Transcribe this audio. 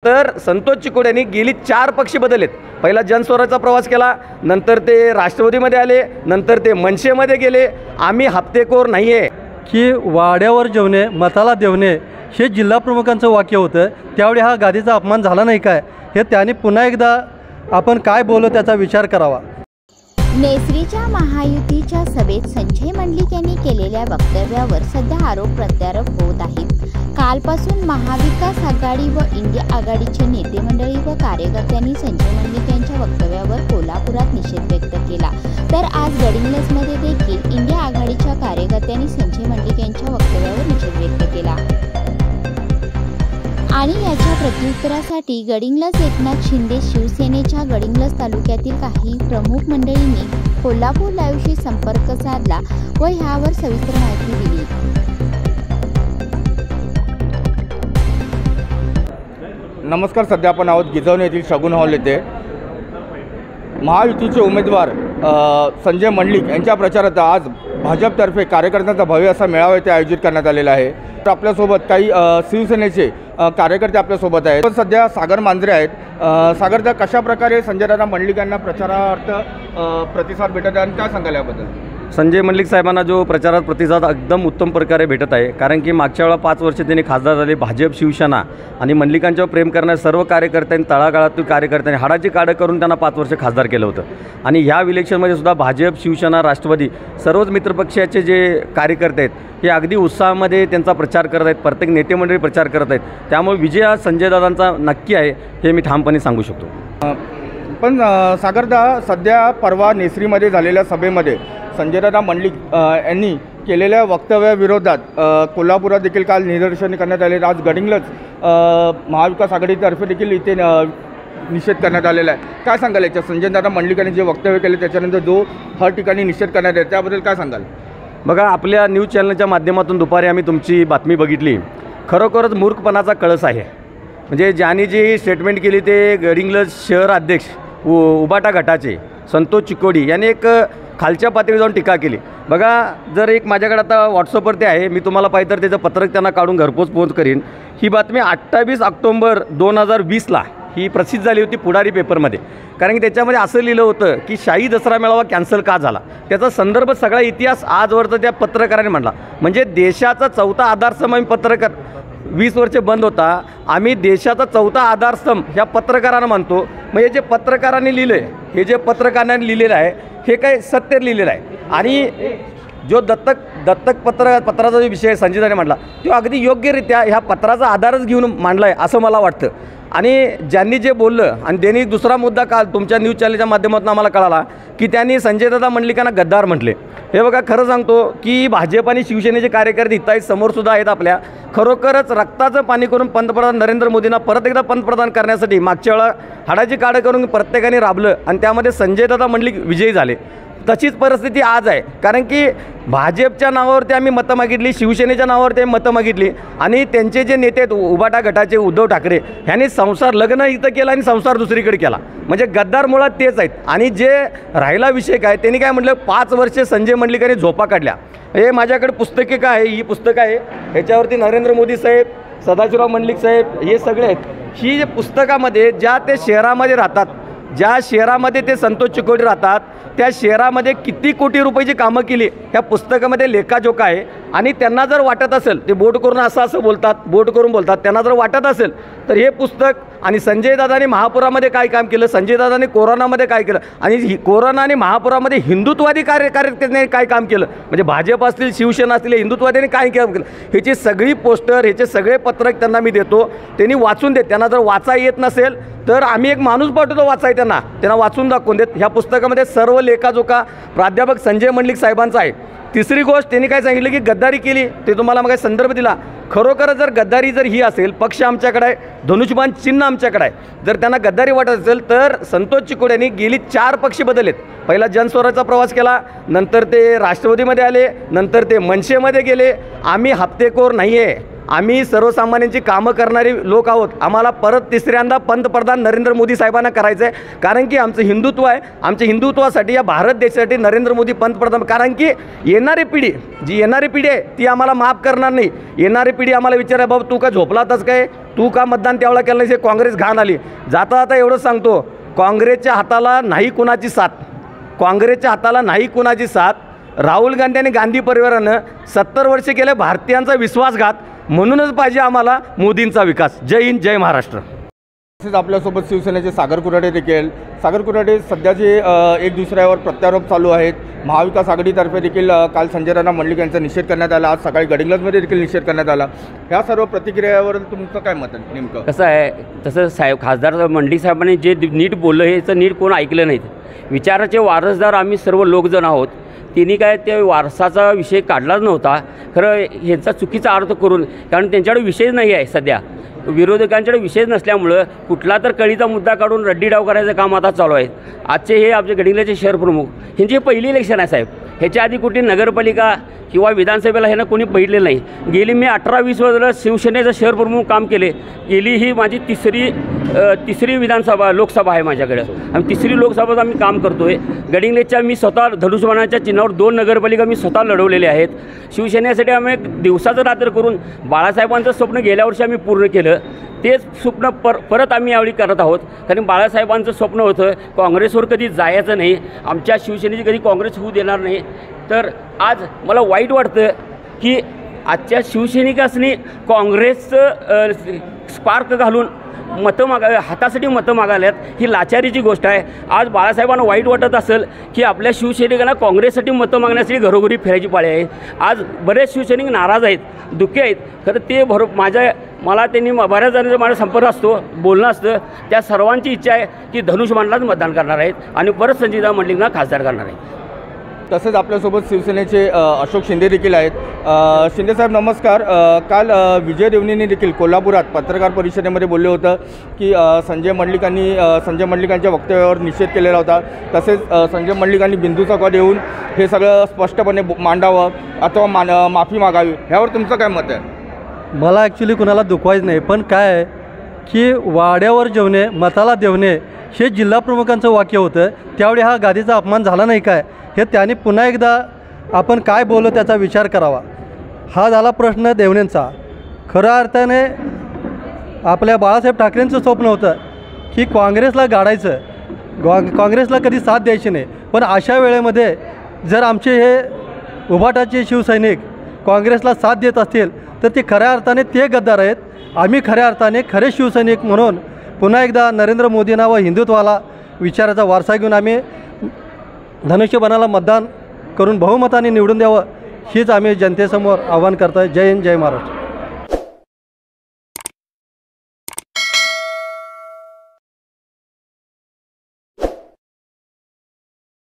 तर संतोष चिकोड यांनी गेली 4 पक्ष बदललेत। पहिला जनस्वराचा प्रवास केला, नंतर ते राष्ट्रवादीमध्ये आले, नंतर ते मनसेमध्ये गेले। आम्ही हप्तेखोर नाही आहे की वाड्यावर जेवणे मताला देवणे हे जिल्हा प्रमुखांचं वाक्य होतं। त्यावेळी हा गादीचा अपमान झाला नाही काय हे त्यांनी पुन्हा एकदा आपण काय बोललो त्याचा विचार करावा। नेसरीच्या महायुतीच्या सभेत संजय मंडलिक यांनी केलेल्या वक्तव्यावर सध्या आरोप प्रत्यारोप होत आहेत। कालपासून महाविकास आघाडी व इंडिया आघाडीचे नेते मंडळी व कार्यकर्त्यांनी संजय मंडलिक यांच्या वक्तव्यावर कोल्हापुरात निषेध व्यक्त केला। तर आज गडिंग्लजमध्ये देखील इंडिया आघाडीच्या कार्यकर्त्यांनी संजय मंडलिक यांच्या वक्तव्यावर निषेध व्यक्त केला। आणि याच्या प्रत्युत्तरासाठी गडिंग्लज एकनाथ शिंदे शिवसेनेच्या गडिंग्लज तालुक्यातील काही प्रमुख मंडळींनी कोल्हापूर लाईव्हशी संपर्क साधला व ह्यावर सविस्तर माहिती दिली। नमस्कार, सध्या आपण आहोत गिजवणे येथील शगुन हॉल येथे। महायुतीचे उमेदवार संजय मंडलिक यांच्या प्रचारात आज भाजपतर्फे कार्यकर्त्यांचा भव्य असा मेळावा येथे आयोजित करण्यात आलेला आहे। तर आपल्यासोबत काही शिवसेनेचे कार्यकर्ते आपल्यासोबत आहेत। पण सध्या सागर मांजरे आहेत। सागर, कशा प्रकारे संजय दादा मंडलिक यांना प्रचारार्थ प्रतिसाद भेटत आहे आणि काय सांगाल याबद्दल? संजय मंडलिक साहेबांना जो प्रचारात प्रतिसाद एकदम उत्तम प्रकारे भेटत आहे, कारण की मागच्या वेळा 5 वर्ष त्यांनी खासदार झाले। भाजप शिवसेना आणि मंडलिकांच्यावर प्रेम करणाऱ्या सर्व कार्यकर्त्यांनी तळागाळातील कार्यकर्त्यांनी हाडाची काढं करून त्यांना 5 वर्ष खासदार केलं होतं। आणि ह्या इलेक्शनमध्ये सुद्धा भाजप शिवसेना राष्ट्रवादी सर्वच मित्रपक्षाचे जे कार्यकर्ते आहेत हे अगदी उत्साहामध्ये त्यांचा प्रचार करत आहेत। प्रत्येक नेते मंडळी प्रचार करत आहेत, त्यामुळे विजय हा संजय दादांचा नक्की आहे हे मी ठामपणे सांगू शकतो। पण सागरदा, सध्या परवा नेसरीमध्ये झालेल्या सभेमध्ये संजयदादा मंडलिक यांनी केलेल्या वक्तव्याविरोधात कोल्हापुरात देखील काल निदर्शने करण्यात आले। आज गडिंग्लज महाविकास आघाडीतर्फे देखील इथे निषेध करण्यात आलेला आहे। काय सांगाल याच्या संजयदादा मंडलिकांनी जे वक्तव्य केले त्याच्यानंतर जो हर ठिकाणी निषेध करण्यात आला त्याबद्दल काय सांगाल? बघा, आपल्या न्यूज चॅनलच्या माध्यमातून दुपारी आम्ही तुमची बातमी बघितली। खरोखरच मूर्खपणाचा कळस आहे। म्हणजे ज्यांनी जी स्टेटमेंट केली ते गडिंग्लज शहर अध्यक्ष उबाटा गटाचे संतोष चिकोडी यांनी एक खालच्या पातळीवर जाऊन टीका केली। बघा, जर एक माझ्याकडे आता व्हॉट्सअपवरती आहे, मी तुम्हाला पाहिजे तर त्याचं पत्रक त्यांना काढून घरपोच करीन। ही बातमी 28 ऑक्टोबर 2020ला ही प्रसिद्ध झाली होती पुढारी पेपरमध्ये। कारण की त्याच्यामध्ये असं लिहिलं होतं की शाही दसरा मेळावा कॅन्सल का झाला, त्याचा संदर्भ सगळा इतिहास आजवरचा त्या पत्रकाराने मांडला। म्हणजे देशाचा 4था आधारस्तंभ पत्रकार 20 वर्ष बंद होता, आम्ही देशाचा 4था आधारस्तंभ ह्या पत्रकारांना मानतो। मग हे जे पत्रकारांनी लिहिलं आहे, हे जे पत्रकारांनी लिहिलेलं आहे हे काय सत्य लिहिलेलं आहे। आणि जो दत्तक पत्राचा जो विषय संजयदाने मांडला तो अगदी योग्यरित्या ह्या पत्राचा आधारच घेऊन मांडला आहे असं मला वाटतं। आणि ज्यांनी जे बोललं आणि त्यांनी दुसरा मुद्दा काल तुमच्या न्यूज चॅनलच्या माध्यमातून आम्हाला कळाला की त्यांनी संजयदादा मंडलिकांना गद्दार म्हटले। हे बघा, खरं सांगतो की भाजप आणि शिवसेनेचे कार्यकर्ते इथं समोरसुद्धा आहेत आपल्या। खरोखरच रक्ताचं पाणी करून पंतप्रधान नरेंद्र मोदींना परत एकदा पंतप्रधान करण्यासाठी मागच्या वेळा हाडाची काढं करून प्रत्येकाने राबलं आणि त्यामध्ये संजयदादा मंडलिक विजयी झाले। तशीच परिस्थिती आज आहे, कारण की भाजपच्या नावावरती आम्ही मतं मागितली, शिवसेनेच्या नावावरती आम्ही मतं मागितली आणि त्यांचे जे नेते आहेत उबाटा गटाचे उद्धव ठाकरे ह्यांनी लग्न इथं केलं आणि संसार दुसरीकडे केला। म्हणजे गद्दार मुळात तेच आहेत। आणि जे राहिला विषय काय, त्यांनी काय म्हटलं, 5 वर्ष संजय मंडलिकांनी झोपा काढल्या। हे माझ्याकडे पुस्तके काय आहे, ही पुस्तकं आहे, ह्याच्यावरती नरेंद्र मोदी साहेब, सदाशिवराव मंडलिक साहेब हे सगळे आहेत। ही जे पुस्तकामध्ये ज्या ते शहरामध्ये राहतात, ज्या शहरामध्ये ते संतोष चिकोडी राहतात त्या शहरामध्ये किती कोटी रुपयाची कामं केली ह्या पुस्तकामध्ये लेखाजोखा आहे। आणि त्यांना जर वाटत असेल, ते बोट करून असं बोलतात, बोट करून बोलतात, त्यांना जर वाटत असेल तर हे पुस्तक आणि संजयदादांनी महापुरामध्ये काय काम केलं, संजयदादांनी कोरोनामध्ये काय केलं आणि कोरोना आणि महापुरामध्ये हिंदुत्ववादी कार्यकर्त्यांनी काय काम केलं, म्हणजे भाजप असतील शिवसेना असतील हिंदुत्ववाद्यांनी काय काम केलं, ह्याची सगळी पोस्टर ह्याचे सगळे पत्रक त्यांना मी देतो, त्यांनी वाचून देत। त्यांना जर वाचा येत नसेल तर आम्ही एक माणूस पाठवतो वाचाय, त्यांना वाचून दाखवून देत। ह्या पुस्तकामध्ये सर्व लेखाजोखा प्राध्यापक संजय मंडलिक साहेबांचा आहे। तिसरी गोष्ट त्यांनी काय सांगितलं की गद्दारी केली, ते तुम्हाला मग संदर्भ दिला। खरोखर जर गद्दारी जर ही असेल, पक्ष आमच्याकडे आहे, धनुष्यबाण चिन्ह आमच्याकडे आहे, जर त्यांना गद्दारी वाटत असेल तर संतोष चिकोड यांनी गेली 4 पक्ष बदललेत। पहिला जनस्वराचा प्रवास केला, नंतर ते राष्ट्रवादीमध्ये आले, नंतर ते मनसेमध्ये गेले। आम्ही हप्तेखोर नाही आहे, आम्ही सर्वसामान्यांची कामं करणारी लोक आहोत. आम्हाला परत तिसऱ्यांदा पंतप्रधान नरेंद्र मोदी साहेबांना करायचं आहे, कारण की आमचं हिंदुत्व आहे. आमच्या हिंदुत्वासाठी या भारत देशासाठी नरेंद्र मोदी पंतप्रधान, कारण की येणारी पिढी आहे ती आम्हाला माफ करणार नाही. येणारी पिढी आम्हाला विचारा, बाबा तू का झोपलातच काय, तू का मतदान त्यावेळेला केलं नाही, काँग्रेस घाण आली. जाता जाता एवढंच सांगतो, काँग्रेसच्या हाताला नाही कुणाची साथ. राहुल गांधी आणि गांधी परिवारानं 70 वर्षे केले भारतीयांचा विश्वासघात. म्हणूनच पाहिजे आम्हाला मोदींचा विकास. जय हिंद, जय महाराष्ट्र. तसेच आपल्यासोबत शिवसेनेचे सागर कुराडे देखील. सागर कुराडे, सध्याचे एक दुसऱ्यावर प्रत्यारोप चालू आहेत. महाविकास आघाडीतर्फे देखील काल संजय राणा मंडलिक यांचा निषेध करण्यात आला. आज सकाळी गडिंग्लजमध्ये देखील निषेध करण्यात आला. ह्या सर्व प्रतिक्रियावर तुमचं काय मत आहे नेमकं? कसं आहे, तसं खासदार मंडलिक साहेबांनी जे नीट बोललं हेचं नीट कोण ऐकलं नाहीत. विचाराचे वारसदार आम्ही सर्व लोकजण आहोत. तिने काय ते वारसाचा विषय काढलाच नव्हता. खरं ह्यांचा चुकीचा अर्थ करून, कारण त्यांच्याकडे विषयच नाही आहे सध्या. विरोधकांच्याकडे विषय नसल्यामुळं कुठला तर कळीचा मुद्दा काढून रड्डी डाव करायचं काम आता चालू आहे. आजचे हे आमचे गडिंग्लजचे शहर प्रमुख, ह्यांची पहिली इलेक्शन आहे साहेब. ह्याच्या आधी कुठली नगरपालिका किंवा विधानसभेला ह्यांना कोणी बघितलेलं नाही. गेली मी 18-20 वर्ष शिवसेनेचं शहर प्रमुख काम केले. गेली ही माझी तिसरी लोकसभा आहे माझ्याकडं, आणि तिसरी लोकसभा आम्ही काम करतो आहे. गडिंग्लजच्या मी स्वतः धनुष्यबाणाच्या चिन्हावर 2 नगरपालिका मी स्वतः लढवलेल्या आहेत. शिवसेनेसाठी आम्ही दिवसाचं रात्र करून बाळासाहेबांचं स्वप्न गेल्या वर्षी आम्ही पूर्ण केलं. तेच स्वप्न परत आम्ही यावेळी करत आहोत. कारण बाळासाहेबांचं स्वप्न होतं काँग्रेसवर कधी जायचं नाही, आमच्या शिवसेनेची कधी काँग्रेस होऊ देणार नाही. तर आज मला वाईट वाटतं की आजच्या शिवसैनिकांनी काँग्रेसचं स्पार्क घालून हातासाठी मतं मागाल्यात. ही लाचारीची गोष्ट आहे. आज बाळासाहेबांना वाईट वाटत असेल की आपल्या शिवसैनिकांना काँग्रेससाठी मतं मागण्यासाठी घरोघरी फिरायची पाळी आहे. आज बरेच शिवसैनिक नाराज आहेत, दुःखी आहेत. खरं ते मला त्यांनी बऱ्याच जणांचा माझा संपर्क असतो, बोलणं असतं. त्या सर्वांची इच्छा आहे की धनुष्यबाणलाच मतदान करणार आहेत आणि परत संजयदा मंडलिकना खासदार करणार आहेत. तसेच आपल्यासोबत शिवसेनेचे अशोक शिंदे देखील आहेत. शिंदेसाहेब नमस्कार. काल विजय देवणींनी देखील कोल्हापुरात पत्रकार परिषदेमध्ये बोलले होतं की संजय मंडलिकांच्या वक्तव्यावर निषेध केलेला होता. तसेच संजय मंडलिकांनी बिंदू चौकात येऊन हे सगळं स्पष्टपणे मांडावं अथवा माफी मागावी. ह्यावर तुमचं काय मत आहे? मला ॲक्च्युली कुणाला दुखवायचं नाही, पण काय आहे की वाड्यावर जेवणे मताला देवणे हे जिल्हाप्रमुखांचं वाक्य होतं. त्यावेळी हा गादीचा अपमान झाला नाही काय, हे त्यांनी पुन्हा एकदा आपण काय बोललो त्याचा विचार करावा. हा झाला प्रश्न देवणेंचा. खऱ्या अर्थाने आपल्या बाळासाहेब ठाकरेंचं स्वप्न होतं की काँग्रेसला गाडायचं, काँग्रेसला कधी साथ द्यायची नाही. पण अशा वेळेमध्ये जर आमचे हे उभाटाचे शिवसैनिक काँग्रेसला साथ देत असतील तर ते खऱ्या अर्थाने ते गद्दार आहेत. आम्ही खऱ्या अर्थाने खरे शिवसैनिक म्हणून पुन्हा एकदा नरेंद्र मोदींना व हिंदुत्वाला विचाराचा वारसा घेऊन आम्ही धनुष्यबाणाला मतदान करून बहुमताने निवडून द्यावं, हीच आम्ही जनतेसमोर आव्हान करतो आहे. जय हिंद, जय महाराष्ट्र.